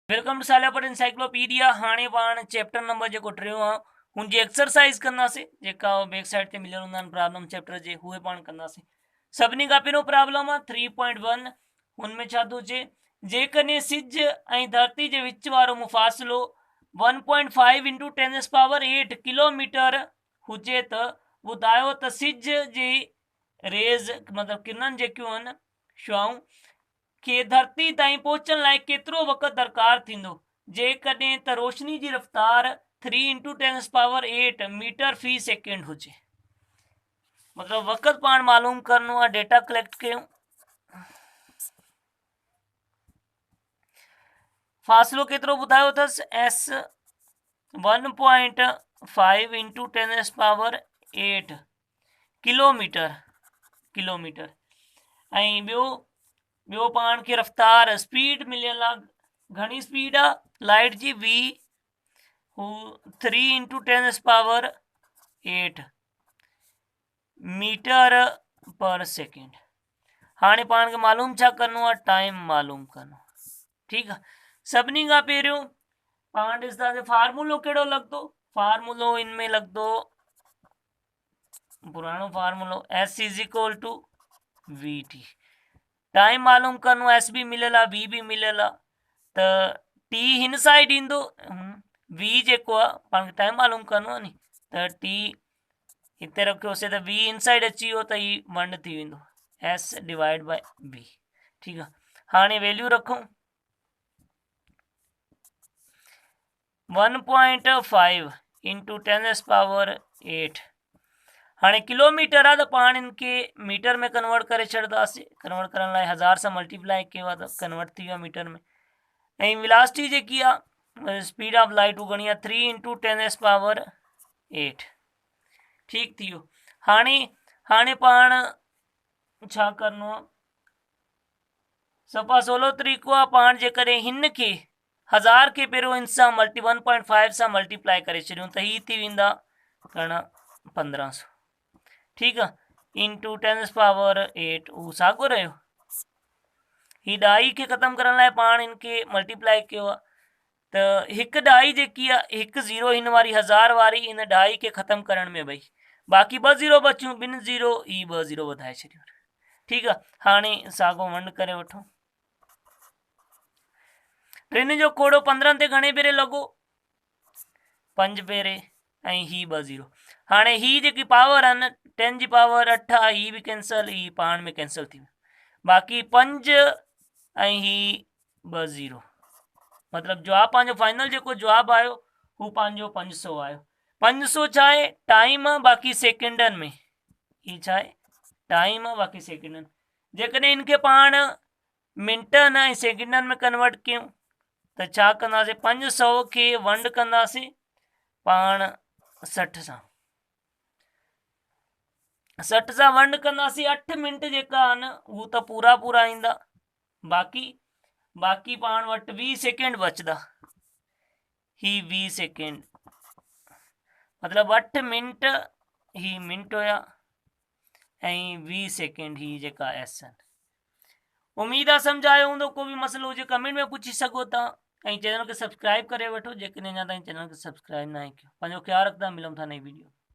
Welcome to सालिया पर encyclopedia. हाणे पाण चैप्टर नंबर जो टियों आहे हुनजी एक्सरसाइज कंदासीं, जेका बैक साइड ते मिलियल हूंदा आहिनि प्रॉब्लम चैप्टर जे, उहे पाण कंदासीं। सभिनी खां पहिरियों प्रॉब्लम आहे 3.1। हुनमें छा थो चए, जेकॾहिं सिज ऐं धरती जे विच वारो मुफ़ासिलो 1.5 इंटू 10⁸ किलोमीटर हुजे त ॿुधायो त सिज जी रेज़ मतिलबु किरणनि जेकियूं आहिनि शुआऊं खे धरती ताईं पहुचण लाइ केतिरो वक़्तु दरकार थींदो जेकॾहिं त रोशनी जी रफ़्तार 3 इंटू 10⁸ मीटर फी सेकेंड हुजे। मतिलबु वक़्तु पाण मालूम करणो आहे, डेटा कलेक्ट कयूं। फ़ासिलो केतिरो ॿुधायो अथसि, एस 1.5 इंटू 10⁸ किलोमीटर। ऐं ॿियो पाण खे रफ़्तार स्पीड मिलियल आहे, घणी स्पीड आहे लाइट जी, वी हू 3 इंटू 10⁸ मीटर पर सेकेंड। हाणे पाण खे मालूम छा करिणो आहे, टाइम मालूम करिणो। ठीकु आहे, सभिनी खां पहिरियों पाण ॾिसंदासीं फार्मूलो कहिड़ो लॻंदो। फार्मूलो इनमें लॻंदो पुराणो फार्मूलो, S is equal to V T. Time मालूम करिणो, एस बि मिलियल आहे, वी बि मिलियल आहे, त टी हिन साइड ईंदो, वी जेको आहे पाण खे टाइम मालूम करिणो आहे नी, त टी हिते रखियोसीं त वी इन साइड अची वियो त ही 1 थी वेंदो, एस डिवाइड बाय वी। ठीकु आहे, हाणे वैल्यू रखूं 1.5 इंटू 10⁸। हाणे किलोमीटर आहे त पाण इनखे मीटर में कन्वर्ट करे छॾंदासीं। कन्वर्ट करण लाइ 1000 सां मल्टीप्लाई कयो आहे त कन्वर्ट थी वियो आहे मीटर में। ऐं वेलोसिटी जेकी आहे, स्पीड ऑफ लाइट, उहा घणी आहे 3 इंटू 10⁸। ठीकु थी वियो। हाणे पाण छा करिणो आहे, सफ़ा सवलो तरीक़ो आहे, पाण जेकॾहिं हिन खे 1000 खे पहिरियों इन सां 1.5 सां मल्टीप्लाई करे छॾियूं त ही थी वेंदा घणा, 1500। ठीकु आहे, इंटू 10⁸ उहो साॻियो रहियो। ही ॾाई खे ख़तमु करण लाइ पाण इनखे मल्टीप्लाई कयो आहे, त हिकु ॾाई जेकी आहे, हिकु ज़ीरो हिन वारी 1000 वारी, इन ॾाई खे ख़तमु करण में भई बाक़ी 2 ज़ीरो बचियूं, 2 ज़ीरो ही 2 ज़ीरो वधाए छॾियूं। ठीकु आहे, हाणे साॻियो वंड करे वठो। टिनि जो खोड़ो 15 ते घणे भेरे लॻो, 5 भेरे, ऐं ही 2 ज़ीरो। हाणे ही जेकी पावर आहे न, 10 जी पावर 8 आहे, ही बि कैंसल, ही पाण में कैंसल थी वियो, बाक़ी 5 ऐं ही 2 ज़ीरो। मतिलबु जवाबु पंहिंजो फाइनल जेको जवाबु आयो हू पंहिंजो 500 आयो। 500 छा आहे, टाइम आहे, बाक़ी सेकेंडनि में। ही छा आहे, टाइम आहे, बाक़ी सेकेंडनि। जेकॾहिं इनखे पाण मिंटनि ऐं सेकेंडनि में कन्वर्ट कयूं त छा कंदासीं, 500 खे वंड कंदासीं पाण 60 सां, 60 सां वंड कंदासीं, 8 मिंट जेका आहे न हू त पूरा ईंदा, बाक़ी पाण वटि 20 सेकेंड बचंदा। ही 20 सेकेंड मतिलबु 8 मिंट ही मिंट हुया, ऐं 20 सेकेंड ही जेका एस आहिनि। उम्मीद आहे सम्झ आयो हूंदो। को बि मसइलो हुजे कमेंट में पुछी सघो था, ऐं चैनल खे सब्सक्राइब करे वठो जेकॾहिं अञा ताईं चैनल खे सब्सक्राइब न आहे कयो। पंहिंजो ख्यालु रखंदा, मिलूं था नई वीडियो।